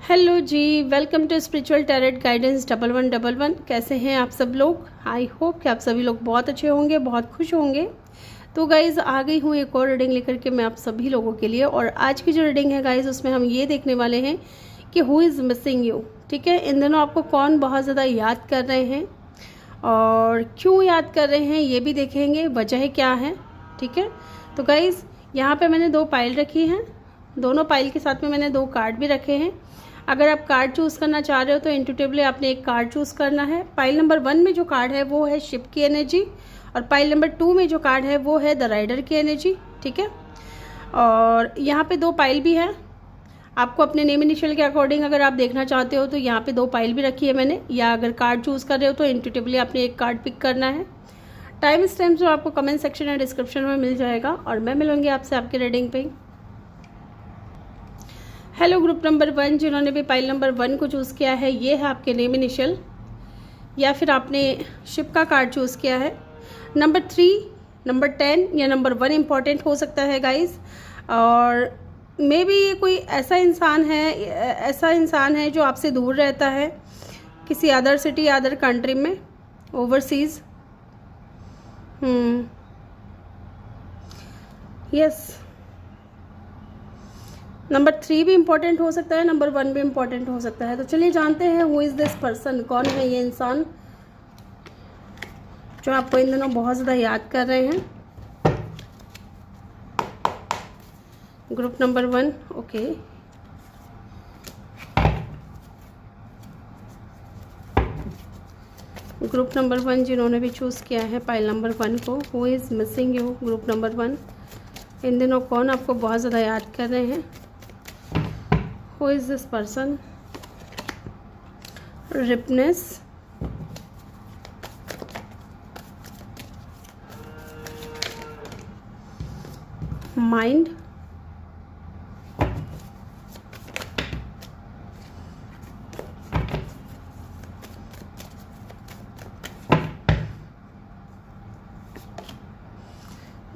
Hello जी, welcome to spiritual tarot guidance 1111। कैसे हैं आप सब लोग? आई होप कि आप सभी लोग बहुत अच्छे होंगे, बहुत खुश होंगे। तो गाइज़ आ गई हूँ एक और रीडिंग लेकर के मैं आप सभी लोगों के लिए। और आज की जो रीडिंग है गाइज़, उसमें हम ये देखने वाले हैं कि हु इज़ मिसिंग यू। ठीक है, इन दिनों आपको कौन बहुत ज़्यादा याद कर रहे हैं और क्यों याद कर रहे हैं ये भी देखेंगे, वजह क्या है। ठीक है, तो गाइज़ यहाँ पे मैंने दो पाइल रखी हैं, दोनों पाइल के साथ में मैंने दो कार्ड भी रखे हैं। अगर आप कार्ड चूज़ करना चाह रहे हो तो इंट्यूटिवली आपने एक कार्ड चूज़ करना है। पाइल नंबर 1 में जो कार्ड है वो है शिप की एनर्जी, और पाइल नंबर 2 में जो कार्ड है वो है द राइडर की एनर्जी। ठीक है, और यहाँ पे दो पाइल भी है। आपको अपने नेम इनिशियल के अकॉर्डिंग अगर आप देखना चाहते हो तो यहाँ पे दो पाइल भी रखी है मैंने, या अगर कार्ड चूज़ कर रहे हो तो इंट्यूटिवली आपने एक कार्ड पिक करना है। टाइम स्टैम्प जो आपको कमेंट सेक्शन या डिस्क्रिप्शन में मिल जाएगा, और मैं मिलूंगी आपसे आपके रीडिंग पे। हेलो ग्रुप नंबर 1, जिन्होंने भी पाइल नंबर 1 को चूज़ किया है, ये है आपके नेम इनिशियल, या फिर आपने शिप का कार्ड चूज़ किया है। नंबर 3, नंबर 10 या नंबर 1 इम्पॉर्टेंट हो सकता है गाइस। और मे बी ये कोई ऐसा इंसान है जो आपसे दूर रहता है, किसी अदर सिटी अदर कंट्री में, ओवरसीज़। यस, नंबर 3 भी इम्पॉर्टेंट हो सकता है, नंबर 1 भी इम्पॉर्टेंट हो सकता है। तो चलिए जानते हैं हु इज़ दिस पर्सन, कौन है ये इंसान जो आपको इन दिनों बहुत ज़्यादा याद कर रहे हैं। Group number 1, okay. Group number 1 जिन्होंने भी चूज़ किया है पाइल नंबर 1 को, who is missing you. Group number 1, इन दिनों कौन आपको बहुत ज़्यादा याद कर रहे हैं। Who is this person? Ripeness, mind,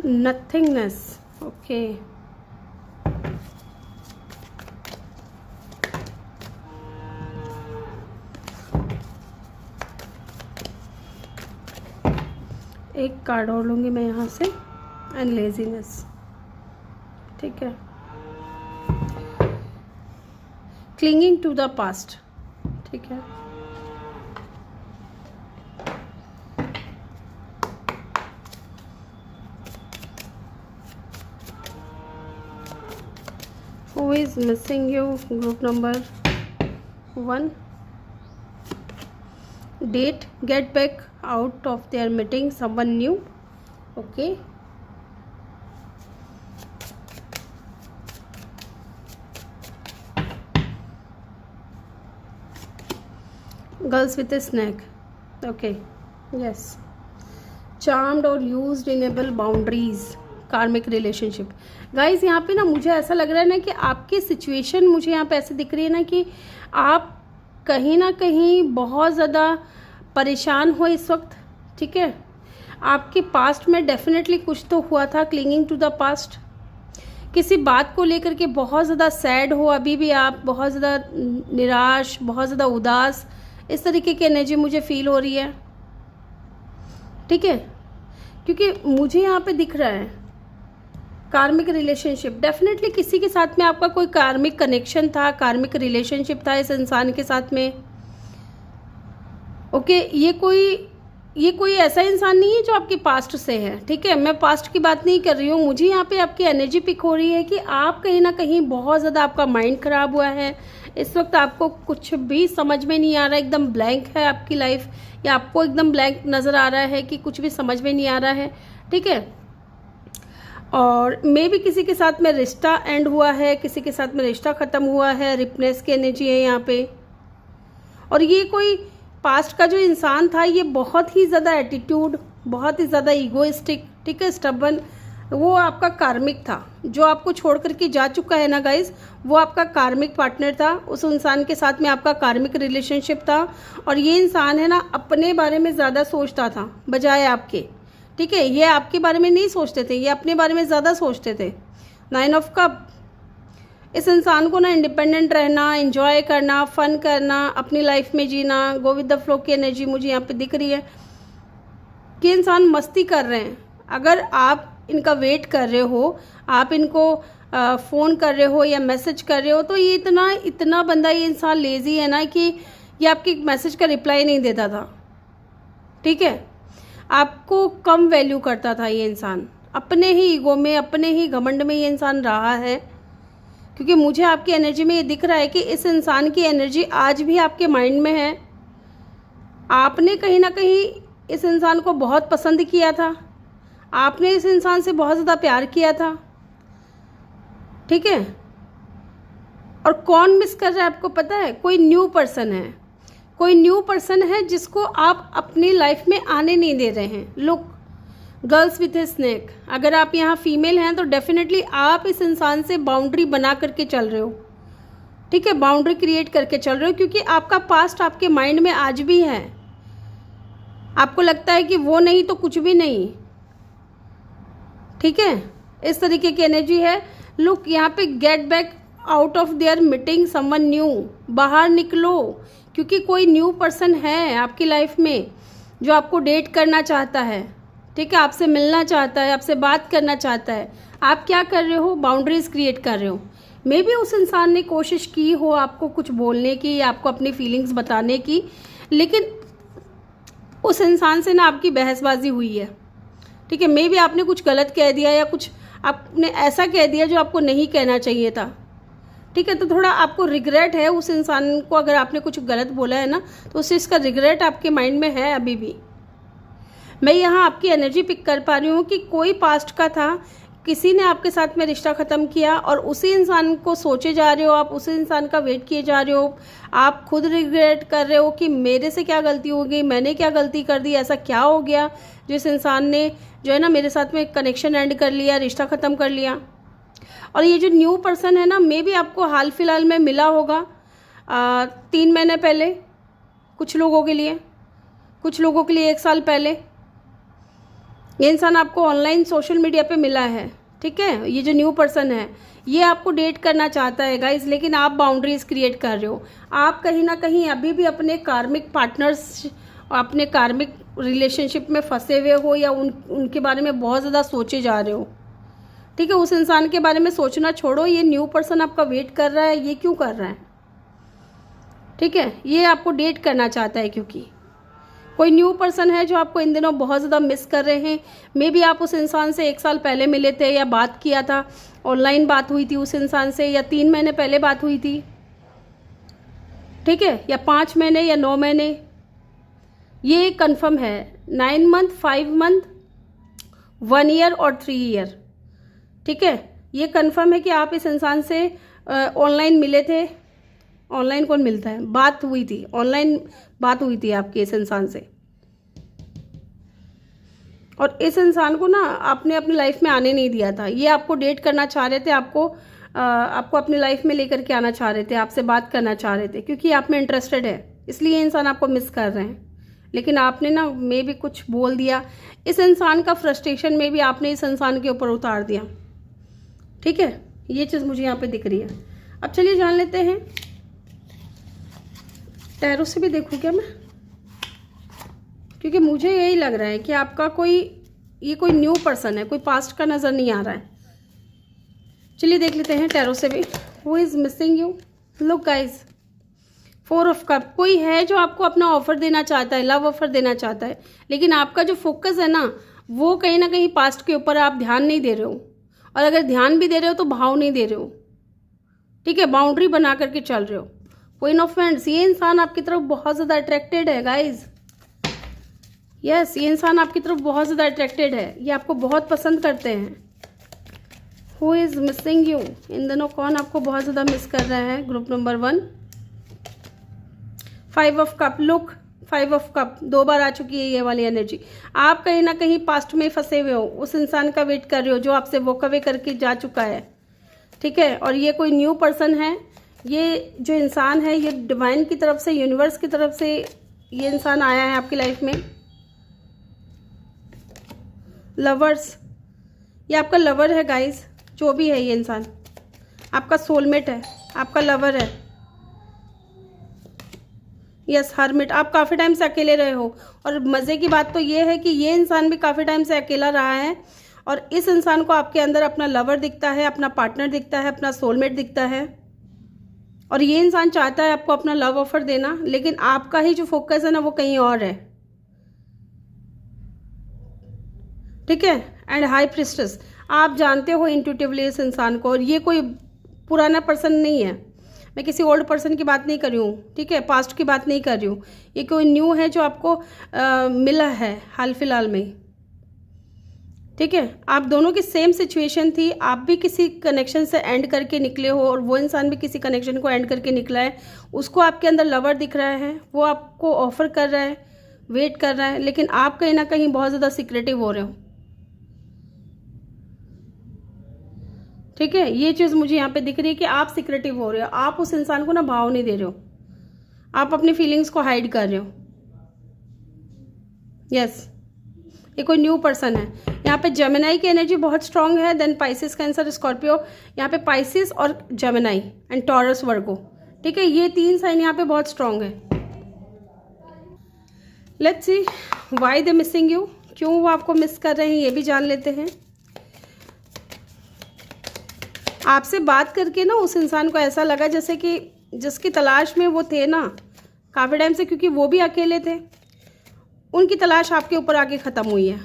nothingness, okay. एक कार्ड और लूँगी मैं यहाँ से, एंड लेजीनेस। ठीक है, क्लिंगिंग टू द पास्ट। ठीक है, who is missing you. Group number 1, date, get back out of their meeting someone new, okay. Girls with a snake, okay, yes. Charmed or used enable boundaries, karmic relationship। Guys यहाँ पे ना मुझे ऐसा लग रहा है ना कि आपकी सिचुएशन मुझे यहाँ पे ऐसे दिख रही है ना कि आप कहीं ना कहीं बहुत ज़्यादा परेशान हो इस वक्त। ठीक है, आपके पास्ट में डेफिनेटली कुछ तो हुआ था, क्लिंगिंग टू द पास्ट। किसी बात को लेकर के बहुत ज़्यादा सैड हो, अभी भी आप बहुत ज़्यादा निराश, बहुत ज़्यादा उदास, इस तरीके की एनर्जी मुझे फील हो रही है। ठीक है, क्योंकि मुझे यहाँ पे दिख रहा है कार्मिक रिलेशनशिप। डेफिनेटली किसी के साथ में आपका कोई कार्मिक कनेक्शन था, कार्मिक रिलेशनशिप था इस इंसान के साथ में। ओके, ये कोई ऐसा इंसान नहीं है जो आपके पास्ट से है। ठीक है, मैं पास्ट की बात नहीं कर रही हूँ। मुझे यहाँ पे आपकी एनर्जी पिक हो रही है कि आप कहीं ना कहीं बहुत ज़्यादा, आपका माइंड ख़राब हुआ है इस वक्त, आपको कुछ भी समझ में नहीं आ रहा है, एकदम ब्लैंक है आपकी लाइफ, या आपको एकदम ब्लैंक नज़र आ रहा है कि कुछ भी समझ में नहीं आ रहा है। ठीक है, और मे भी किसी के साथ में रिश्ता एंड हुआ है, किसी के साथ में रिश्ता ख़त्म हुआ है। रिपनेस की एनर्जी है यहाँ पे, और ये कोई पास्ट का जो इंसान था ये बहुत ही ज़्यादा एटीट्यूड, बहुत ही ज़्यादा ईगोइस्टिक, ठीक है, स्टबन, वो आपका कार्मिक था जो आपको छोड़ करके जा चुका है ना गाइज। वो आपका कार्मिक पार्टनर था, उस इंसान के साथ में आपका कार्मिक रिलेशनशिप था। और ये इंसान है ना अपने बारे में ज़्यादा सोचता था बजाय आपके। ठीक है, ये आपके बारे में नहीं सोचते थे, ये अपने बारे में ज़्यादा सोचते थे। 9 ऑफ कप, इस इंसान को ना इंडिपेंडेंट रहना, एंजॉय करना, फन करना, अपनी लाइफ में जीना, गो विद द फ्लो की एनर्जी मुझे यहाँ पे दिख रही है कि इंसान मस्ती कर रहे हैं। अगर आप इनका वेट कर रहे हो, आप इनको फ़ोन कर रहे हो या मैसेज कर रहे हो, तो ये इतना बंदा, ये इंसान लेज़ी है ना कि ये आपके मैसेज का रिप्लाई नहीं देता था। ठीक है, आपको कम वैल्यू करता था ये इंसान, अपने ही ईगो में, अपने ही घमंड में ये इंसान रहा है। क्योंकि मुझे आपकी एनर्जी में ये दिख रहा है कि इस इंसान की एनर्जी आज भी आपके माइंड में है। आपने कहीं ना कहीं इस इंसान को बहुत पसंद किया था, आपने इस इंसान से बहुत ज़्यादा प्यार किया था। ठीक है, और कौन मिस कर रहा है आपको पता है? कोई न्यू पर्सन है, कोई न्यू पर्सन है जिसको आप अपनी लाइफ में आने नहीं दे रहे हैं। Look, girls with a snake, अगर आप यहाँ फीमेल हैं तो डेफिनेटली आप इस इंसान से बाउंड्री बना करके चल रहे हो। ठीक है, बाउंड्री क्रिएट करके चल रहे हो, क्योंकि आपका पास्ट आपके माइंड में आज भी है। आपको लगता है कि वो नहीं तो कुछ भी नहीं। ठीक है, इस तरीके की एनर्जी है। लुक, यहाँ पे get back out of their meeting someone new, बाहर निकलो, क्योंकि कोई न्यू पर्सन है आपकी लाइफ में जो आपको डेट करना चाहता है। ठीक है, आपसे मिलना चाहता है, आपसे बात करना चाहता है। आप क्या कर रहे हो? बाउंड्रीज क्रिएट कर रहे हो। मे बी उस इंसान ने कोशिश की हो आपको कुछ बोलने की, आपको अपनी फीलिंग्स बताने की, लेकिन उस इंसान से ना आपकी बहसबाजी हुई है। ठीक है, मे बी आपने कुछ गलत कह दिया या कुछ आपने ऐसा कह दिया जो आपको नहीं कहना चाहिए था। ठीक है, तो थोड़ा आपको रिग्रेट है उस इंसान को, अगर आपने कुछ गलत बोला है ना तो उससे इसका रिग्रेट आपके माइंड में है अभी भी। मैं यहाँ आपकी एनर्जी पिक कर पा रही हूँ कि कोई पास्ट का था, किसी ने आपके साथ में रिश्ता ख़त्म किया और उसी इंसान को सोचे जा रहे हो आप, उसी इंसान का वेट किए जा रहे हो। आप खुद रिग्रेट कर रहे हो कि मेरे से क्या गलती हो गई, मैंने क्या गलती कर दी, ऐसा क्या हो गया जिस इंसान ने जो है ना मेरे साथ में कनेक्शन एंड कर लिया, रिश्ता ख़त्म कर लिया। और ये जो न्यू पर्सन है ना, मे बी आपको हाल फिलहाल में मिला होगा 3 महीने पहले, कुछ लोगों के लिए 1 साल पहले। ये इंसान आपको ऑनलाइन सोशल मीडिया पे मिला है। ठीक है, ये जो न्यू पर्सन है ये आपको डेट करना चाहता है गाइस, लेकिन आप बाउंड्रीज क्रिएट कर रहे हो। आप कहीं ना कहीं अभी भी अपने कार्मिक पार्टनर्स, अपने कार्मिक रिलेशनशिप में फंसे हुए हो, या उनके बारे में बहुत ज़्यादा सोचे जा रहे हो। ठीक है, उस इंसान के बारे में सोचना छोड़ो। ये न्यू पर्सन आपका वेट कर रहा है, ये क्यों कर रहा है? ठीक है, ये आपको डेट करना चाहता है, क्योंकि कोई न्यू पर्सन है जो आपको इन दिनों बहुत ज़्यादा मिस कर रहे हैं। मे बी आप उस इंसान से 1 साल पहले मिले थे या बात किया था, ऑनलाइन बात हुई थी उस इंसान से, या 3 महीने पहले बात हुई थी। ठीक है, या 5 महीने या 9 महीने, ये कंफर्म है। 9 मंथ, 5 मंथ, 1 ईयर और 3 ईयर। ठीक है, ये कंफर्म है कि आप इस इंसान से ऑनलाइन मिले थे। ऑनलाइन कौन मिलता है? बात हुई थी, ऑनलाइन बात हुई थी आपकी इस इंसान से। और इस इंसान को ना आपने अपनी लाइफ में आने नहीं दिया था। ये आपको डेट करना चाह रहे थे, आपको अपनी लाइफ में लेकर के आना चाह रहे थे, आपसे बात करना चाह रहे थे, क्योंकि आप में इंटरेस्टेड है, इसलिए ये इंसान आपको मिस कर रहे हैं। लेकिन आपने ना मे भी कुछ बोल दिया, इस इंसान का फ्रस्ट्रेशन में भी आपने इस इंसान के ऊपर उतार दिया। ठीक है, ये चीज़ मुझे यहाँ पे दिख रही है। अब चलिए जान लेते हैं, टैरो से भी देखूँ क्या मैं, क्योंकि मुझे यही लग रहा है कि आपका कोई न्यू पर्सन है, कोई पास्ट का नज़र नहीं आ रहा है। चलिए देख लेते हैं टैरो से भी। Who is missing you? Look guys, 4 of cup, कोई है जो आपको अपना ऑफर देना चाहता है, लव ऑफर देना चाहता है, लेकिन आपका जो फोकस है ना वो कहीं ना कहीं पास्ट के ऊपर आप ध्यान नहीं दे रहे हो, और अगर ध्यान भी दे रहे हो तो भाव नहीं दे रहे हो। ठीक है, बाउंड्री बना करके चल रहे हो। क्वीन ऑफ वांड्स, ये इंसान आपकी तरफ बहुत ज़्यादा अट्रैक्टेड है गाइज। यस, ये इंसान आपकी तरफ बहुत ज़्यादा अट्रैक्टेड है, ये आपको बहुत पसंद करते हैं। Who is missing you? इन दोनों कौन आपको बहुत ज़्यादा मिस कर रहा है? Group number 1, 5 of cup. Look, 5 of cup 2 बार आ चुकी है ये वाली एनर्जी। आप कहीं ना कहीं पास्ट में फंसे हुए हो, उस इंसान का वेट कर रहे हो जो आपसे वॉक अवे करके जा चुका है। ठीक है, और ये कोई न्यू पर्सन है। ये जो इंसान है ये डिवाइन की तरफ से, यूनिवर्स की तरफ से ये इंसान आया है आपकी लाइफ में। लवर्स, ये आपका लवर है गाइस, जो भी है ये इंसान आपका सोलमेट है, आपका लवर है। यस, हर्मिट, आप काफ़ी टाइम से अकेले रहे हो। और मज़े की बात तो ये है कि ये इंसान भी काफ़ी टाइम से अकेला रहा है और इस इंसान को आपके अंदर अपना लवर दिखता है, अपना पार्टनर दिखता है, अपना सोलमेट दिखता है। और ये इंसान चाहता है आपको अपना लव ऑफर देना, लेकिन आपका ही जो फोकस है ना वो कहीं और है। ठीक है। एंड हाई प्रिस्टेस, आप जानते हो इंट्यूटिवली इस इंसान को, और ये कोई पुराना पर्सन नहीं है। मैं किसी ओल्ड पर्सन की बात नहीं कर रही हूँ, ठीक है, पास्ट की बात नहीं कर रही हूँ। ये कोई न्यू है जो आपको मिला है हाल फिलहाल में। ठीक है, आप दोनों की सेम सिचुएशन थी, आप भी किसी कनेक्शन से एंड करके निकले हो और वो इंसान भी किसी कनेक्शन को एंड करके निकला है। उसको आपके अंदर लवर दिख रहा है, वो आपको ऑफर कर रहा है, वेट कर रहा है, लेकिन आप कहीं ना कहीं बहुत ज़्यादा सीक्रेटिव हो रहे हो। ठीक है, ये चीज़ मुझे यहाँ पे दिख रही है कि आप सीक्रेटिव हो रहे हो, आप उस इंसान को ना भाव नहीं दे रहे हो, आप अपनी फीलिंग्स को हाइड कर रहे हो। यस, ये कोई न्यू पर्सन है। यहाँ पे जेमिनाई की एनर्जी बहुत स्ट्रांग है, देन पाइसिस, कैंसर, स्कॉर्पियो। यहाँ पे पाइसिस और जेमिनाई एंड टॉरस, वर्गो। ठीक है, ये 3 साइन यहाँ पे बहुत स्ट्रांग है। Let's see why they missing you, क्यों वो आपको मिस कर रहे हैं ये भी जान लेते हैं। आपसे बात करके ना उस इंसान को ऐसा लगा जैसे कि जिसकी तलाश में वो थे ना काफ़ी टाइम से, क्योंकि वो भी अकेले थे, उनकी तलाश आपके ऊपर आके ख़त्म हुई है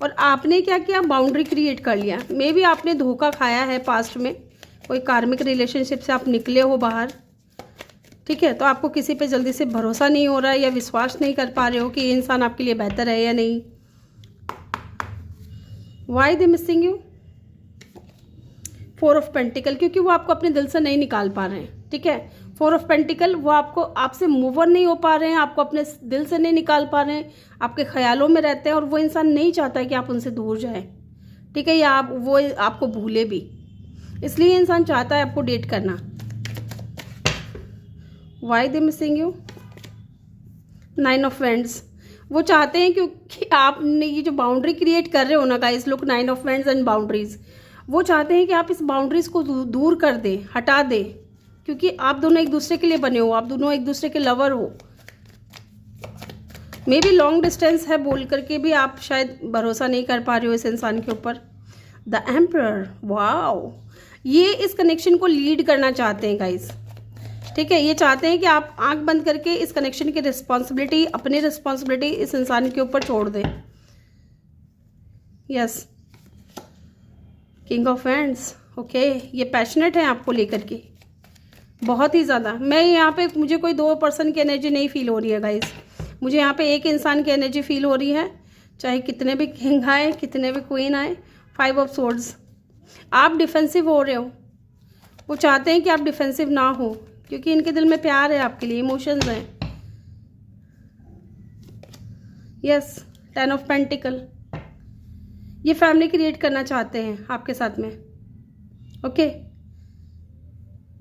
और आपने क्या किया, बाउंड्री क्रिएट कर लिया। मे बी आपने धोखा खाया है पास्ट में, कोई कार्मिक रिलेशनशिप से आप निकले हो बाहर। ठीक है, तो आपको किसी पे जल्दी से भरोसा नहीं हो रहा है या विश्वास नहीं कर पा रहे हो कि ये इंसान आपके लिए बेहतर है या नहीं। Why they missing you, 4 of pentacle, क्योंकि वो आपको अपने दिल से नहीं निकाल पा रहे हैं। ठीक है, 4 ऑफ पेंटिकल, वो आपको, आपसे मूव ऑन नहीं हो पा रहे हैं, आपको अपने दिल से नहीं निकाल पा रहे हैं, आपके ख्यालों में रहते हैं और वो इंसान नहीं चाहता है कि आप उनसे दूर जाएं। ठीक है, या वो आपको भूले भी, इसलिए इंसान चाहता है आपको डेट करना। Why they missing you, 9 of vends, वो चाहते हैं क्योंकि आपने ये जो बाउंड्री क्रिएट कर रहे हो ना guys, look 9 of vends and boundaries, वो चाहते हैं कि आप इस बाउंड्रीज को दूर कर दें, हटा दें, क्योंकि आप दोनों एक दूसरे के लिए बने हो, आप दोनों एक दूसरे के लवर हो। मे बी लॉन्ग डिस्टेंस है बोल करके भी आप शायद भरोसा नहीं कर पा रहे हो इस इंसान के ऊपर। द एम्परर, वाओ, ये इस कनेक्शन को लीड करना चाहते हैं गाइस। ठीक है, ये चाहते हैं कि आप आंख बंद करके इस कनेक्शन की रिस्पॉन्सिबिलिटी, अपनी रिस्पॉन्सिबिलिटी इस इंसान के ऊपर छोड़ दें। Yes, king of hands, okay, ये पैशनेट है आपको लेकर के बहुत ही ज़्यादा। मैं यहाँ पे, मुझे कोई 2 पर्सन की एनर्जी नहीं फील हो रही है गाइस, मुझे यहाँ पे एक इंसान की एनर्जी फील हो रही है, चाहे कितने भी किंग आए, कितने भी क्वीन आए। 5 ऑफ सोर्ड्स, आप डिफेंसिव हो रहे हो, वो चाहते हैं कि आप डिफेंसिव ना हो, क्योंकि इनके दिल में प्यार है आपके लिए, इमोशंस हैं। यस, 10 ऑफ पेंटिकल, ये फैमिली क्रिएट करना चाहते हैं आपके साथ में। ओके,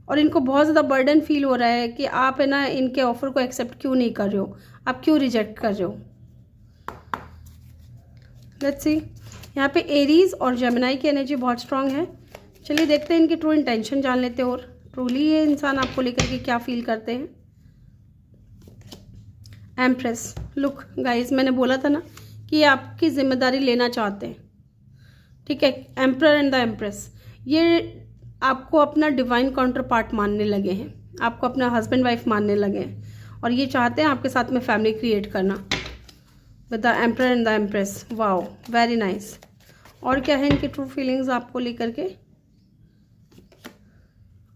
और इनको बहुत ज़्यादा बर्डन फील हो रहा है कि आप है ना इनके ऑफर को एक्सेप्ट क्यों नहीं कर रहे हो, आप क्यों रिजेक्ट कर रहे हो। लेट्स सी, यहाँ पे एरीज और जेमिनाई की एनर्जी बहुत स्ट्रांग है। चलिए देखते हैं इनकी ट्रू इंटेंशन जान लेते हैं, और ट्रूली ये इंसान आपको लेकर के क्या फील करते हैं। एम्प्रेस, लुक गाइस, मैंने बोला था ना कि ये आपकी जिम्मेदारी लेना चाहते हैं। ठीक है, एम्परर एंड द एम्प्रेस, ये आपको अपना डिवाइन काउंटर पार्ट मानने लगे हैं, आपको अपना हस्बैंड वाइफ मानने लगे हैं, और ये चाहते हैं आपके साथ में फैमिली क्रिएट करना with the emperor and the empress. Wow, very nice. और क्या है इनकी ट्रू फीलिंग्स आपको लेकर के।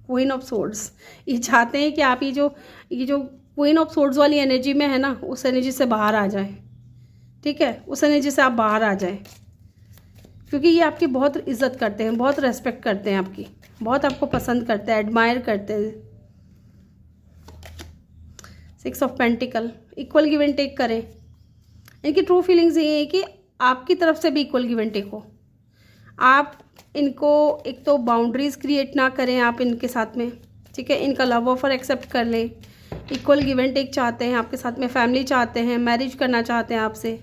क्वीन ऑफ सोर्ड्स, ये चाहते हैं कि आप ये जो क्वीन ऑफ सोर्ड्स वाली एनर्जी में है ना, उस एनर्जी से बाहर आ जाए। ठीक है, उस एनर्जी से आप बाहर आ जाए, क्योंकि ये आपकी बहुत इज्जत करते हैं, बहुत रेस्पेक्ट करते हैं आपकी, बहुत आपको पसंद करते हैं, एडमायर करते हैं। 6 of pentacles, equal give and take करें। इनकी ट्रू फीलिंग्स ये है कि आपकी तरफ से भी इक्वल गिव एंड टेक हो। आप इनको एक तो बाउंड्रीज क्रिएट ना करें आप इनके साथ में। ठीक है, इनका लव ऑफर एक्सेप्ट कर लें, इक्वल गिव एंड टेक चाहते हैं आपके साथ में, फैमिली चाहते हैं, मैरिज करना चाहते हैं आपसे।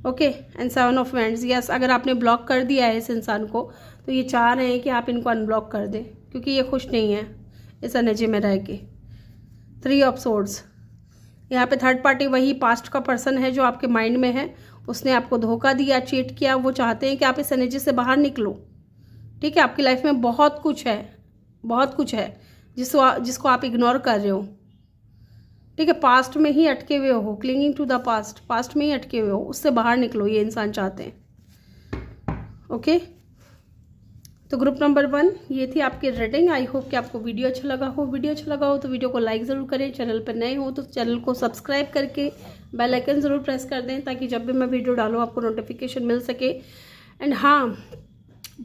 Okay, and 7 of wands, yes, अगर आपने ब्लॉक कर दिया है इस इंसान को तो ये चाह रहे हैं कि आप इनको अनब्लॉक कर दें। क्योंकि ये खुश नहीं है इस एनर्जी में रह के। 3 ऑफ सोर्ड्स, यहाँ पे थर्ड पार्टी वही पास्ट का पर्सन है जो आपके माइंड में है। उसने आपको धोखा दिया, चीट किया। वो चाहते हैं कि आप इस एनर्जी से बाहर निकलो। ठीक है, आपकी लाइफ में बहुत कुछ है, बहुत कुछ है जिसको आप इग्नोर कर रहे हो। ठीक है, पास्ट में ही अटके हुए हो, clinging to the past, past में ही अटके हुए हो, उससे बाहर निकलो, ये इंसान चाहते हैं। ओके, तो ग्रुप नंबर 1 ये थी आपकी रीडिंग। आई होप कि आपको वीडियो अच्छा लगा हो। वीडियो अच्छा लगा हो तो वीडियो को लाइक ज़रूर करें। चैनल पर नए हो तो चैनल को सब्सक्राइब करके बेल आइकन ज़रूर प्रेस कर दें, ताकि जब भी मैं वीडियो डालूँ आपको नोटिफिकेशन मिल सके। एंड हाँ,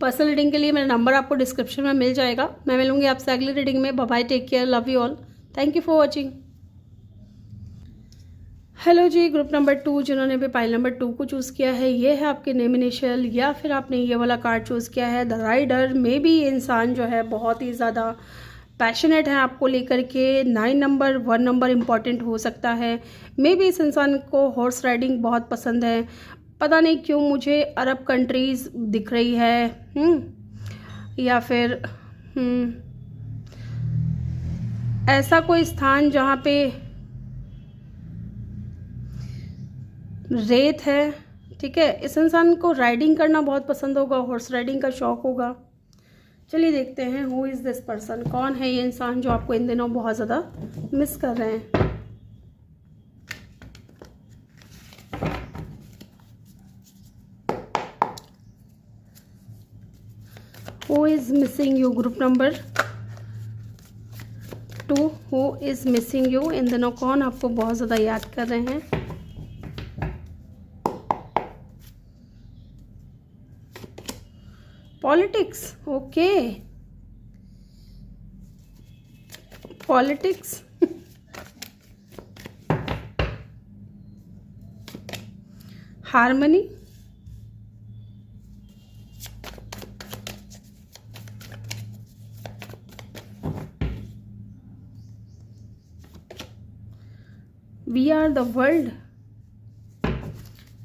पर्सनल रीडिंग के लिए मेरा नंबर आपको डिस्क्रिप्शन में मिल जाएगा। मैं मिलूंगी आपसे अगली रीडिंग में। Bye bye, take care, love you all, thank you for watching. Hello जी, ग्रुप नंबर 2 जिन्होंने भी पाइल नंबर 2 को चूज़ किया है, ये है आपके नेम इनिशियल, या फिर आपने ये वाला कार्ड चूज़ किया है द राइडर। मे बी ये इंसान जो है बहुत ही ज़्यादा पैशनेट है आपको लेकर के। 9 नंबर 1 नंबर इम्पॉर्टेंट हो सकता है। मे बी इस इंसान को हॉर्स राइडिंग बहुत पसंद है। पता नहीं क्यों मुझे अरब कंट्रीज़ दिख रही है, या फिर ऐसा कोई स्थान जहाँ पे रेत है। ठीक है, इस इंसान को राइडिंग करना बहुत पसंद होगा, हॉर्स राइडिंग का शौक होगा। चलिए देखते हैं हु इज़ दिस पर्सन, कौन है ये इंसान जो आपको इन दिनों बहुत ज़्यादा मिस कर रहे हैं। Who is missing you, group number 2, who is missing you. इन दिनों कौन आपको बहुत ज़्यादा याद कर रहे हैं। Politics, okay, politics. Harmony, we are the world.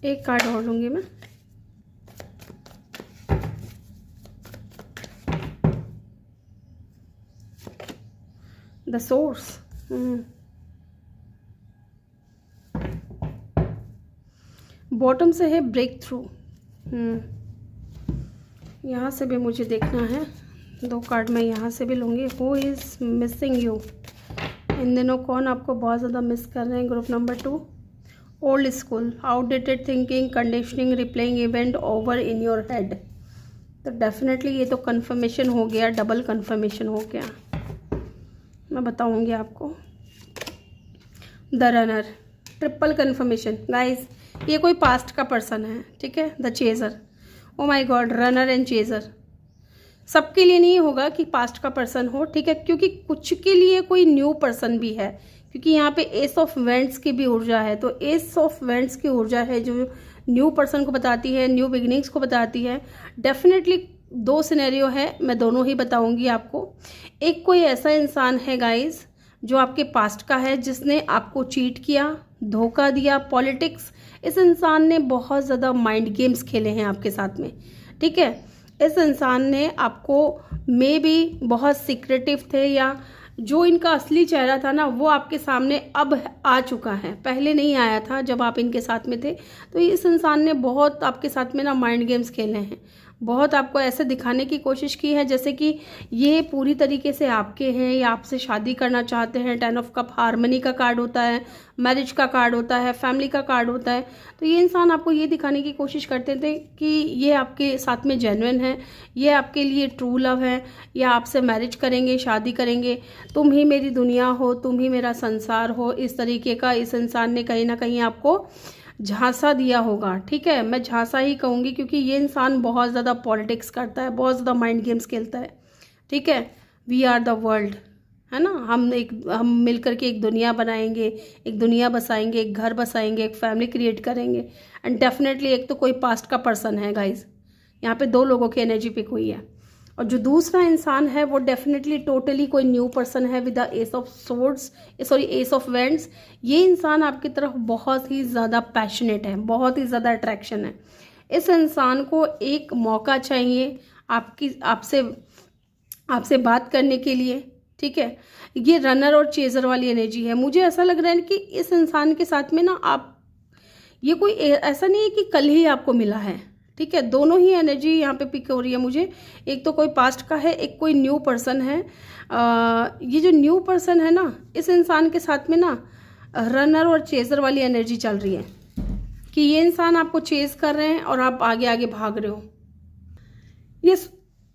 एक कार्ड और लूंगी मैं। द सोर्स, बॉटम से है ब्रेक थ्रू। यहाँ से भी मुझे देखना है, 2 कार्ड मैं यहाँ से भी लूँगी। हु इज़ मिसिंग यू, इन दिनों कौन आपको बहुत ज़्यादा मिस कर रहे हैं। Group number 2, old school, outdated thinking, conditioning, replaying event over in your head. तो डेफिनेटली ये तो कन्फर्मेशन हो गया, डबल कन्फर्मेशन हो गया। मैं बताऊंगी आपको। The runner, triple confirmation guys, ये कोई पास्ट का पर्सन है। ठीक है, the chaser, oh my god, runner and chaser. सबके लिए नहीं होगा कि पास्ट का पर्सन हो, ठीक है, क्योंकि कुछ के लिए कोई न्यू पर्सन भी है, क्योंकि यहाँ पे एस ऑफ वेंट्स की भी ऊर्जा है। तो एस ऑफ वेंट्स की ऊर्जा है जो न्यू पर्सन को बताती है, न्यू बिगिनिंग्स को बताती है। डेफिनेटली 2 सिनेरियो है, मैं दोनों ही बताऊंगी आपको। एक कोई ऐसा इंसान है गाइस जो आपके पास्ट का है, जिसने आपको चीट किया, धोखा दिया। पॉलिटिक्स, इस इंसान ने बहुत ज़्यादा माइंड गेम्स खेले हैं आपके साथ में। ठीक है, इस इंसान ने आपको मे बी बहुत सीक्रेटिव थे, या जो इनका असली चेहरा था ना वो आपके सामने अब आ चुका है, पहले नहीं आया था जब आप इनके साथ में थे। तो इस इंसान ने बहुत आपके साथ में ना माइंड गेम्स खेले हैं, बहुत आपको ऐसे दिखाने की कोशिश की है जैसे कि ये पूरी तरीके से आपके हैं या आपसे शादी करना चाहते हैं। 10 ऑफ कप हार्मनी का कार्ड होता है, मैरिज का कार्ड होता है, फैमिली का कार्ड होता है। तो ये इंसान आपको ये दिखाने की कोशिश करते थे कि ये आपके साथ में जेन्युइन है, ये आपके लिए ट्रू लव है, या आपसे मैरिज करेंगे, शादी करेंगे, तुम ही मेरी दुनिया हो, तुम ही मेरा संसार हो। इस तरीके का इस इंसान ने कहीं ना कहीं आपको झांसा दिया होगा। ठीक है, मैं झांसा ही कहूँगी, क्योंकि ये इंसान बहुत ज़्यादा पॉलिटिक्स करता है, बहुत ज़्यादा माइंड गेम्स खेलता है। ठीक है, वी आर द वर्ल्ड, है ना, हम मिलकर के एक दुनिया बनाएंगे, एक दुनिया बसाएंगे, एक घर बसाएंगे, एक फैमिली क्रिएट करेंगे। एंड डेफिनेटली एक तो कोई पास्ट का पर्सन है गाइज, यहाँ पे 2 लोगों की एनर्जी पिक हुई है। और जो दूसरा इंसान है वो डेफिनेटली टोटली कोई न्यू पर्सन है with the S of swords, sorry S of vents. ये इंसान आपकी तरफ बहुत ही ज़्यादा पैशनेट है, बहुत ही ज़्यादा अट्रैक्शन है। इस इंसान को एक मौका चाहिए आपसे आपसे बात करने के लिए, ठीक है। ये रनर और चेजर वाली एनर्जी है। मुझे ऐसा लग रहा है कि इस इंसान के साथ में ना आप, ये कोई ऐसा नहीं है कि कल ही आपको मिला है, ठीक है। दोनों ही एनर्जी यहाँ पे पिक हो रही है मुझे। एक तो कोई पास्ट का है, एक कोई न्यू पर्सन है। ये जो न्यू पर्सन है ना, इस इंसान के साथ में ना रनर और चेजर वाली एनर्जी चल रही है कि ये इंसान आपको चेज कर रहे हैं और आप आगे आगे भाग रहे हो।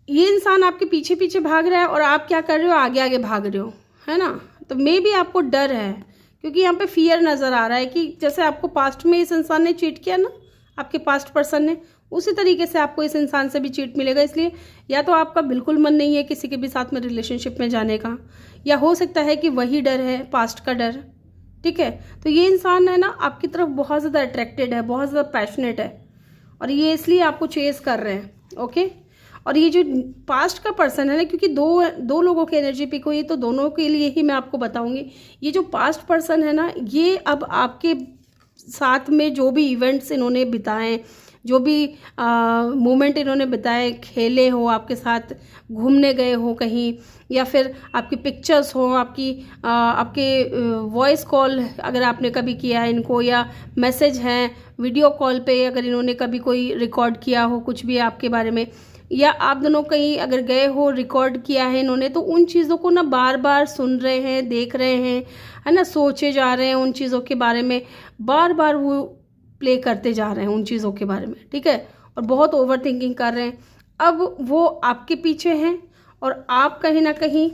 ये इंसान आपके पीछे पीछे भाग रहा है और आप क्या कर रहे हो, आगे आगे भाग रहे हो, है ना। तो मे भी आपको डर है, क्योंकि यहाँ पे फियर नज़र आ रहा है कि जैसे आपको पास्ट में इस इंसान ने चीट किया ना, आपके पास्ट पर्सन ने, उसी तरीके से आपको इस इंसान से भी चीट मिलेगा। इसलिए या तो आपका बिल्कुल मन नहीं है किसी के भी साथ में रिलेशनशिप में जाने का, या हो सकता है कि वही डर है, पास्ट का डर, ठीक है। तो ये इंसान है ना आपकी तरफ बहुत ज़्यादा अट्रैक्टेड है, बहुत ज़्यादा पैशनेट है, और ये इसलिए आपको चेस कर रहे हैं, ओके। और ये जो पास्ट का पर्सन है ना, क्योंकि दो लोगों की एनर्जी पिक हुई, तो दोनों के लिए ही मैं आपको बताऊंगी। ये जो पास्ट पर्सन है ना, ये अब आपके साथ में जो भी इवेंट्स इन्होंने बिताए, जो भी मोमेंट इन्होंने बिताए, खेले हो आपके साथ, घूमने गए हो कहीं, या फिर आपकी पिक्चर्स हो, आपके वॉइस कॉल अगर आपने कभी किया है इनको, या मैसेज हैं वीडियो कॉल पे अगर इन्होंने कभी कोई रिकॉर्ड किया हो कुछ भी आपके बारे में, या आप दोनों कहीं अगर गए हो, रिकॉर्ड किया है इन्होंने, तो उन चीज़ों को ना बार बार सुन रहे हैं, देख रहे हैं, है ना, सोचे जा रहे हैं उन चीज़ों के बारे में, बार बार वो प्ले करते जा रहे हैं उन चीज़ों के बारे में, ठीक है। और बहुत ओवर थिंकिंग कर रहे हैं। अब वो आपके पीछे हैं और आप कहीं ना कहीं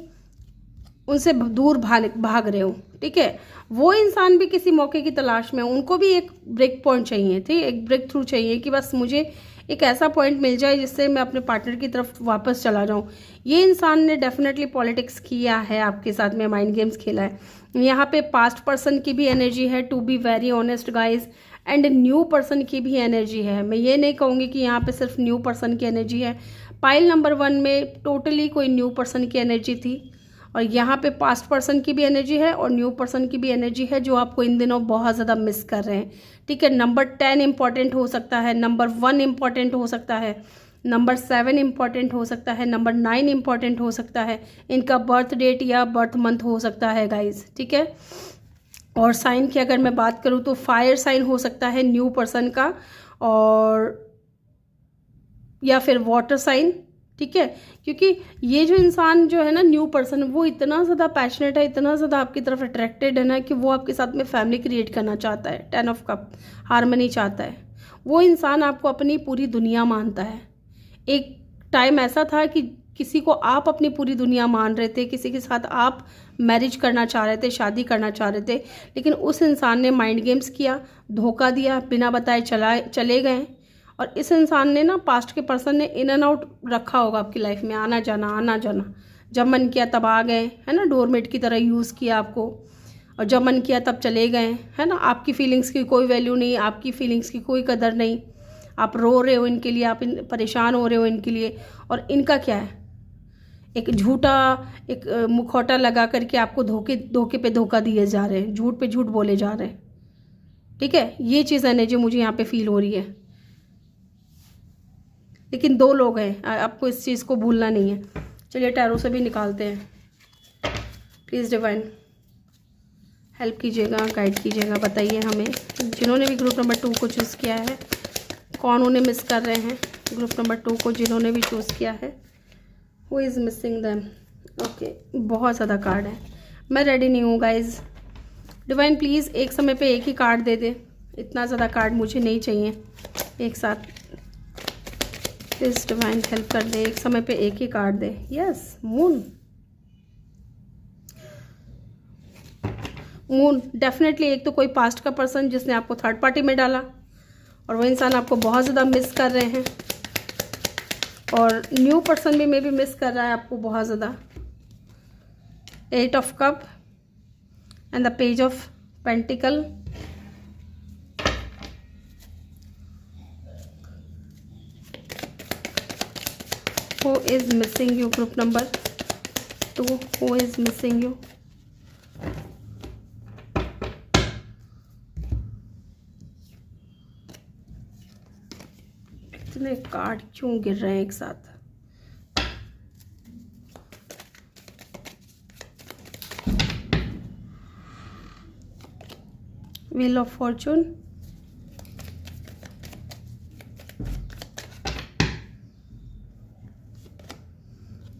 उनसे दूर भाग रहे हो, ठीक है। वो इंसान भी किसी मौके की तलाश में है, उनको भी एक ब्रेक पॉइंट चाहिए, ठीक, एक ब्रेक थ्रू चाहिए कि बस मुझे एक ऐसा पॉइंट मिल जाए जिससे मैं अपने पार्टनर की तरफ वापस चला जाऊं। ये इंसान ने डेफिनेटली पॉलिटिक्स किया है आपके साथ में, माइंड गेम्स खेला है। यहाँ पे पास्ट पर्सन की भी एनर्जी है, to be very honest guys, and new person की भी एनर्जी है। मैं ये नहीं कहूँगी कि यहाँ पे सिर्फ न्यू पर्सन की एनर्जी है। पाइल नंबर 1 में टोटली कोई न्यू पर्सन की एनर्जी थी, और यहाँ पे पास्ट पर्सन की भी एनर्जी है और न्यू पर्सन की भी एनर्जी है, जो आपको इन दिनों बहुत ज़्यादा मिस कर रहे हैं, ठीक है। नंबर 10 इम्पॉर्टेंट हो सकता है, नंबर 1 इम्पॉर्टेंट हो सकता है, नंबर 7 इम्पॉर्टेंट हो सकता है, नंबर 9 इम्पॉर्टेंट हो सकता है, इनका बर्थ डेट या बर्थ मंथ हो सकता है गाइज, ठीक है। और साइन की अगर मैं बात करूँ तो फायर साइन हो सकता है न्यू पर्सन का, और या फिर वाटर साइन, ठीक है। क्योंकि ये जो इंसान जो है ना, न्यू पर्सन, वो इतना ज़्यादा पैशनेट है, इतना ज़्यादा आपकी तरफ अट्रैक्टेड है ना, कि वो आपके साथ में फैमिली क्रिएट करना चाहता है, 10 ऑफ कप, हार्मनी चाहता है। वो इंसान आपको अपनी पूरी दुनिया मानता है। एक टाइम ऐसा था कि किसी को आप अपनी पूरी दुनिया मान रहे थे, किसी के साथ आप मैरिज करना चाह रहे थे, शादी करना चाह रहे थे, लेकिन उस इंसान ने माइंड गेम्स किया, धोखा दिया, बिना बताए चले गए। और इस इंसान ने ना, पास्ट के पर्सन ने इन एंड आउट रखा होगा आपकी लाइफ में, आना जाना, जब मन किया तब आ गए, है ना, डोरमेट की तरह यूज़ किया आपको, और जब मन किया तब चले गए, है ना। आपकी फीलिंग्स की कोई वैल्यू नहीं, आपकी फीलिंग्स की कोई कदर नहीं, आप रो रहे हो इनके लिए, आप परेशान हो रहे हो इनके लिए। और इनका क्या है, एक झूठा, एक मुखौटा लगा करके आपको धोखे पे धोखा दिए जा रहे हैं, झूठ पे झूठ बोले जा रहे हैं, ठीक है। ये चीज़ है जो मुझे यहाँ पे फील हो रही है। लेकिन 2 लोग हैं, आपको इस चीज़ को भूलना नहीं है। चलिए टैरो से भी निकालते हैं। प्लीज़ डिवाइन हेल्प कीजिएगा, गाइड कीजिएगा, बताइए हमें, जिन्होंने भी ग्रुप नंबर 2 को चूज़ किया है, कौन उन्हें मिस कर रहे हैं। ग्रुप नंबर 2 को जिन्होंने भी चूज़ किया है, who is missing them. Okay, बहुत ज़्यादा कार्ड है, मैं रेडी नहीं हूँ गाइज। डिवाइन प्लीज़ एक समय पे एक ही कार्ड दे दे, इतना ज़्यादा कार्ड मुझे नहीं चाहिए एक साथ। प्लीज़ डिवाइन हेल्प कर दे, एक समय पे एक ही कार्ड दे। Yes, moon. मून डेफिनेटली एक तो कोई पास्ट का पर्सन जिसने आपको थर्ड पार्टी में डाला, और वो इंसान आपको बहुत ज़्यादा मिस कर रहे हैं, और न्यू पर्सन भी मे भी मिस कर रहा है आपको बहुत ज़्यादा। 8 of cup and the page of pentacle. Who is missing you? Group number 2, who is missing you? इतने कार्ड क्यों गिर रहे हैं एक साथ? Wheel of Fortune,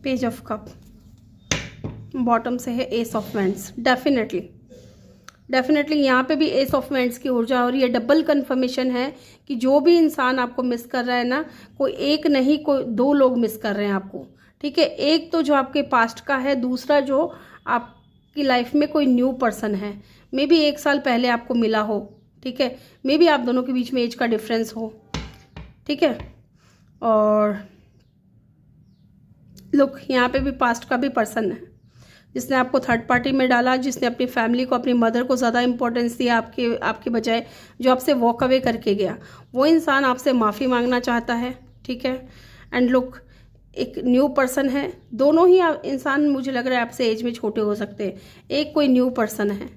page of cup, bottom से है एस ऑफ वेंट्स। डेफिनेटली यहाँ पे भी एस ऑफ वेंट्स की ऊर्जा और ये डबल कंफर्मेशन है कि जो भी इंसान आपको मिस कर रहा है ना, कोई एक नहीं, कोई दो लोग मिस कर रहे हैं आपको, ठीक है। एक तो जो आपके पास्ट का है, दूसरा जो आपकी लाइफ में कोई न्यू पर्सन है, मे बी 1 साल पहले आपको मिला हो, ठीक है। मे बी आप दोनों के बीच में एज का डिफरेंस हो, ठीक है। और लुक, यहाँ पे भी पास्ट का भी पर्सन है जिसने आपको थर्ड पार्टी में डाला, जिसने अपनी फैमिली को, अपनी मदर को ज़्यादा इंपॉर्टेंस दिया आपके बजाय, जो आपसे वॉक अवे करके गया। वो इंसान आपसे माफ़ी मांगना चाहता है, ठीक है। एंड लुक, एक न्यू पर्सन है। दोनों ही इंसान मुझे लग रहा है आपसे एज में छोटे हो सकते हैं। एक कोई न्यू पर्सन है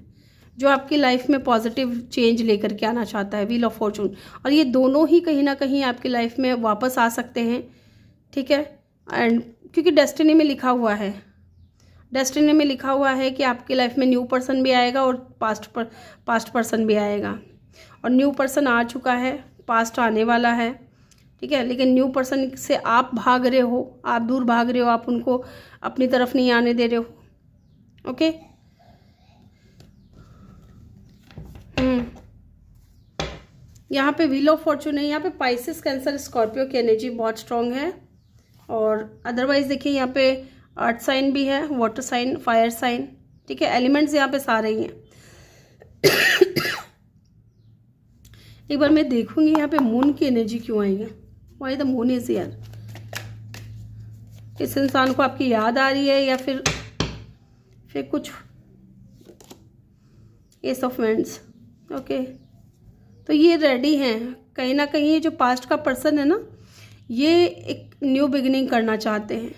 जो आपकी लाइफ में पॉजिटिव चेंज लेकर के आना चाहता है, व्हील ऑफ फॉर्चून। और ये दोनों ही कहीं ना कहीं आपकी लाइफ में वापस आ सकते हैं, ठीक है। एंड क्योंकि डेस्टिनी में लिखा हुआ है कि आपकी लाइफ में न्यू पर्सन भी आएगा और पास्ट पर्सन भी आएगा। और न्यू पर्सन आ चुका है, पास्ट आने वाला है, ठीक है। लेकिन न्यू पर्सन से आप भाग रहे हो, आप दूर भाग रहे हो, आप उनको अपनी तरफ नहीं आने दे रहे हो, ओके। यहाँ पे व्हील ऑफ फॉर्चून है। यहाँ पे पाइसेस, कैंसर, स्कॉर्पियो की एनर्जी बहुत स्ट्रांग है। और अदरवाइज देखिए यहाँ पे अर्थ साइन भी है, वाटर साइन, फायर साइन, ठीक है। एलिमेंट्स यहाँ पे सारे ही हैं। एक बार मैं देखूंगी यहाँ पे मून की एनर्जी क्यों आई है। Why the moon is here. इस इंसान को आपकी याद आ रही है या फिर कुछ। S of vends, okay. तो ये रेडी हैं कहीं ना कहीं। ये जो पास्ट का पर्सन है ना, ये एक न्यू बिगिनिंग करना चाहते हैं।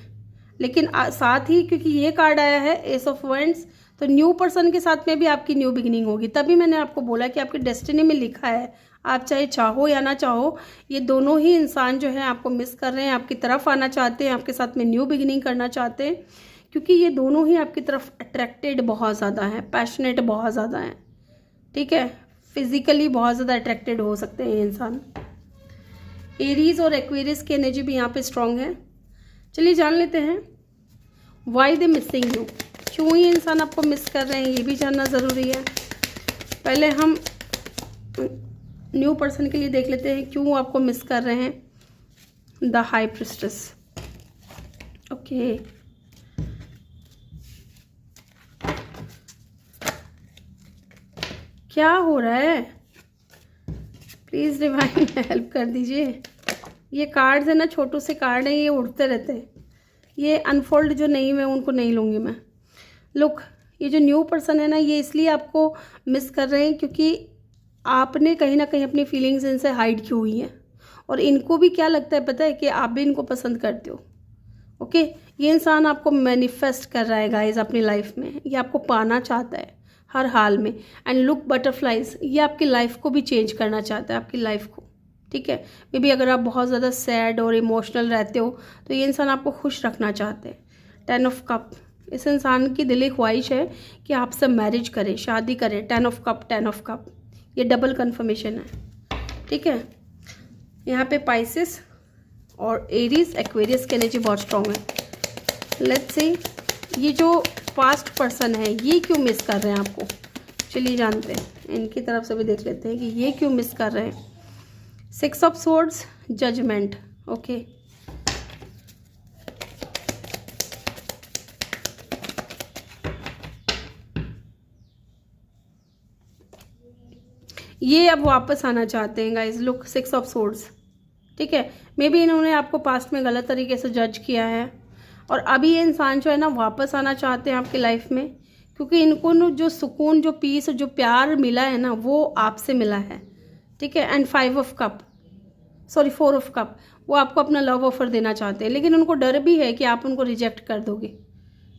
लेकिन साथ ही क्योंकि ये कार्ड आया है एस ऑफ वेंड्स, तो न्यू पर्सन के साथ में भी आपकी न्यू बिगिनिंग होगी। तभी मैंने आपको बोला कि आपकी डेस्टिनी में लिखा है, आप चाहे चाहो या ना चाहो, ये दोनों ही इंसान जो है आपको मिस कर रहे हैं, आपकी तरफ आना चाहते हैं, आपके साथ में न्यू बिगिनिंग करना चाहते हैं। क्योंकि ये दोनों ही आपकी तरफ अट्रैक्टेड बहुत ज़्यादा हैं, पैशनेट बहुत ज़्यादा हैं, ठीक है। फिजिकली बहुत ज़्यादा अट्रैक्टेड हो सकते हैं ये इंसान। एरीज और एक्वेरियस की एनर्जी भी यहाँ पे स्ट्रांग है। चलिए जान लेते हैं वाई दे मिसिंग यू। क्यों ये इंसान आपको मिस कर रहे हैं, ये भी जानना ज़रूरी है। पहले हम न्यू पर्सन के लिए देख लेते हैं क्यों आपको मिस कर रहे हैं। The high priestess, okay. क्या हो रहा है, प्लीज़ डिवाइन हेल्प कर दीजिए। ये कार्ड्स है ना, छोटू से कार्ड है, ये उड़ते रहते हैं। ये अनफोल्ड जो नहीं, मैं उनको नहीं लूँगी मैं। लुक, ये जो न्यू पर्सन है ना, ये इसलिए आपको मिस कर रहे हैं क्योंकि आपने कहीं ना कहीं अपनी फीलिंग्स इनसे हाइड की हुई हैं। और इनको भी क्या लगता है पता है कि आप भी इनको पसंद करते हो, ओके। ये इंसान आपको मैनिफेस्ट कर रहा है गाइस अपनी लाइफ में। ये आपको पाना चाहता है हर हाल में। एंड लुक बटरफ्लाइज, ये आपकी लाइफ को भी चेंज करना चाहता है, आपकी लाइफ को, ठीक है। मे बी अगर आप बहुत ज़्यादा सैड और इमोशनल रहते हो तो ये इंसान आपको खुश रखना चाहते हैं। 10 ऑफ कप, इस इंसान की दिली ख्वाहिश है कि आपसे मैरिज करे, शादी करे। 10 ऑफ कप, 10 ऑफ कप, ये डबल कंफर्मेशन है, ठीक है। यहाँ पे पाइसेस और एरीज, एक्वेरियस की एनर्जी बहुत स्ट्रॉन्ग है। लेट्स सी ये जो पास्ट पर्सन है ये क्यों मिस कर रहे हैं आपको। चलिए जानते हैं, इनकी तरफ से भी देख लेते हैं कि ये क्यों मिस कर रहे हैं। 6 ऑफ सोर्ड्स, जजमेंट, ओके। ये अब वापस आना चाहते हैं गाइज। लुक, 6 ऑफ सोर्ड्स, ठीक है। मे बी इन्होंने आपको पास्ट में गलत तरीके से जज किया है और अभी ये इंसान जो है ना वापस आना चाहते हैं आपकी लाइफ में क्योंकि इनको जो सुकून, जो पीस, जो प्यार मिला है ना वो आपसे मिला है, ठीक है। एंड 4 ऑफ कप, वो आपको अपना लव ऑफर देना चाहते हैं लेकिन उनको डर भी है कि आप उनको रिजेक्ट कर दोगे,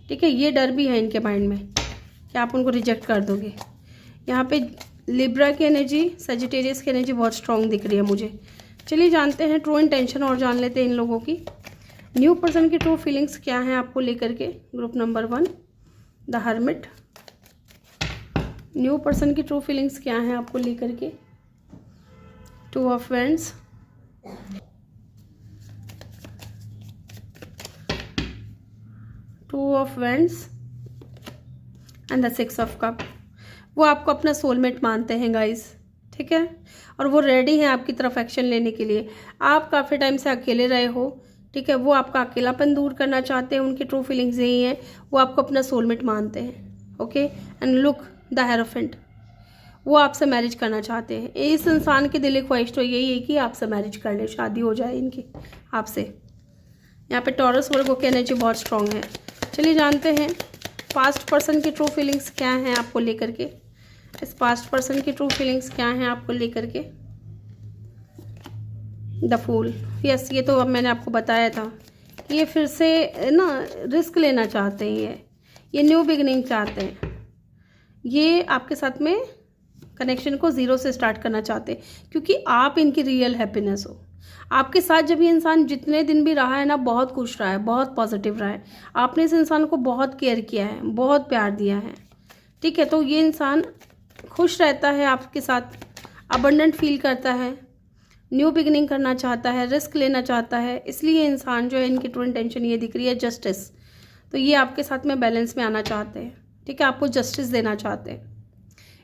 ठीक है। ये डर भी है इनके माइंड में कि आप उनको रिजेक्ट कर दोगे। यहाँ पे लिब्रा की एनर्जी, सजिटेरियस की एनर्जी बहुत स्ट्रॉन्ग दिख रही है मुझे। चलिए जानते हैं ट्रू इंटेंशन और जान लेते हैं इन लोगों की। न्यू पर्सन की ट्रू फीलिंग्स क्या हैं आपको लेकर के। Group number 1, the hermit, new person की ट्रू फीलिंग्स क्या हैं आपको लेकर के। 2 of wands, 2 of wands and the 6 of cup. वो आपको अपना सोलमेट मानते हैं गाइस, ठीक है, और वो रेडी हैं आपकी तरफ एक्शन लेने के लिए। आप काफ़ी टाइम से अकेले रहे हो, ठीक है, वो आपका अकेलापन दूर करना चाहते हैं। उनकी ट्रू फीलिंग्स यही हैं, वो आपको अपना सोलमेट मानते हैं। Okay, and look the hierophant, वो आपसे मैरिज करना चाहते हैं। इस इंसान की दिली ख्वाहिश तो यही है कि आपसे मैरिज कर ले, शादी हो जाए इनकी आपसे। यहाँ पे टॉरस वर्गो की एनर्जी बहुत स्ट्रांग है। चलिए जानते हैं पास्ट पर्सन की ट्रू फीलिंग्स क्या हैं आपको लेकर के। इस पास्ट पर्सन की ट्रू फीलिंग्स क्या हैं आपको लेकर के। द फूल, यस, ये तो अब मैंने आपको बताया था। ये फिर से ना रिस्क लेना चाहते हैं, ये न्यू बिगिनिंग चाहते हैं। ये आपके साथ में कनेक्शन को ज़ीरो से स्टार्ट करना चाहते हैं, क्योंकि आप इनकी रियल हैप्पीनेस हो। आपके साथ जब ये इंसान जितने दिन भी रहा है ना, बहुत खुश रहा है, बहुत पॉजिटिव रहा है। आपने इस इंसान को बहुत केयर किया है, बहुत प्यार दिया है, ठीक है। तो ये इंसान खुश रहता है आपके साथ, अबंडेंट फील करता है, न्यू बिगिनिंग करना चाहता है, रिस्क लेना चाहता है। इसलिए इंसान जो है, इनकी ट्रू इंटेंशन ये दिख रही है, जस्टिस। तो ये आपके साथ में बैलेंस में आना चाहते हैं, ठीक है, आपको जस्टिस देना चाहते हैं,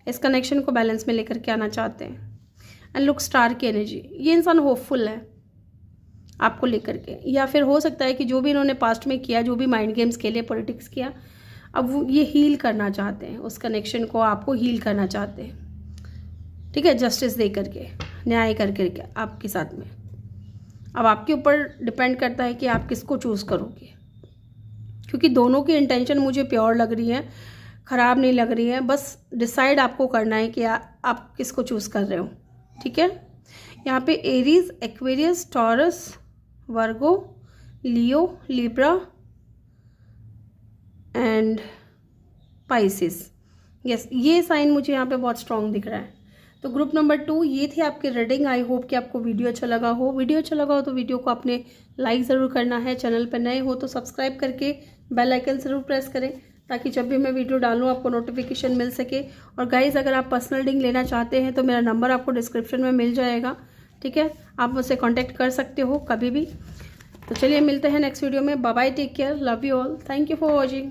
इस कनेक्शन को बैलेंस में लेकर के आना चाहते हैं। एंड लुक स्टार की एनर्जी, ये इंसान होपफुल है आपको लेकर के। या फिर हो सकता है कि जो भी इन्होंने पास्ट में किया, जो भी माइंड गेम्स खेले, पॉलिटिक्स किया, अब वो ये हील करना चाहते हैं, उस कनेक्शन को आपको हील करना चाहते हैं, ठीक है, जस्टिस दे करके, न्याय कर करके आपके साथ में। अब आपके ऊपर डिपेंड करता है कि आप किसको चूज़ करोगे, क्योंकि दोनों की इंटेंशन मुझे प्योर लग रही है, ख़राब नहीं लग रही है। बस डिसाइड आपको करना है कि आप किसको चूज़ कर रहे हो, ठीक है। यहाँ पे Aries, Aquarius, taurus, Virgo, Leo, Libra and Pisces, yes, ये साइन मुझे यहाँ पे बहुत स्ट्रॉन्ग दिख रहा है। तो ग्रुप नंबर 2 ये थी आपकी रीडिंग। आई होप कि आपको वीडियो अच्छा लगा हो। वीडियो अच्छा लगा हो तो वीडियो को आपने लाइक ज़रूर करना है। चैनल पर नए हो तो सब्सक्राइब करके बेल आइकन ज़रूर प्रेस करें, ताकि जब भी मैं वीडियो डालूँ आपको नोटिफिकेशन मिल सके। और गाइज़, अगर आप पर्सनल रीडिंग लेना चाहते हैं तो मेरा नंबर आपको डिस्क्रिप्शन में मिल जाएगा, ठीक है, आप मुझसे कॉन्टैक्ट कर सकते हो कभी भी। तो चलिए मिलते हैं नेक्स्ट वीडियो में। Bye bye, take care, love you all, thank you for watching.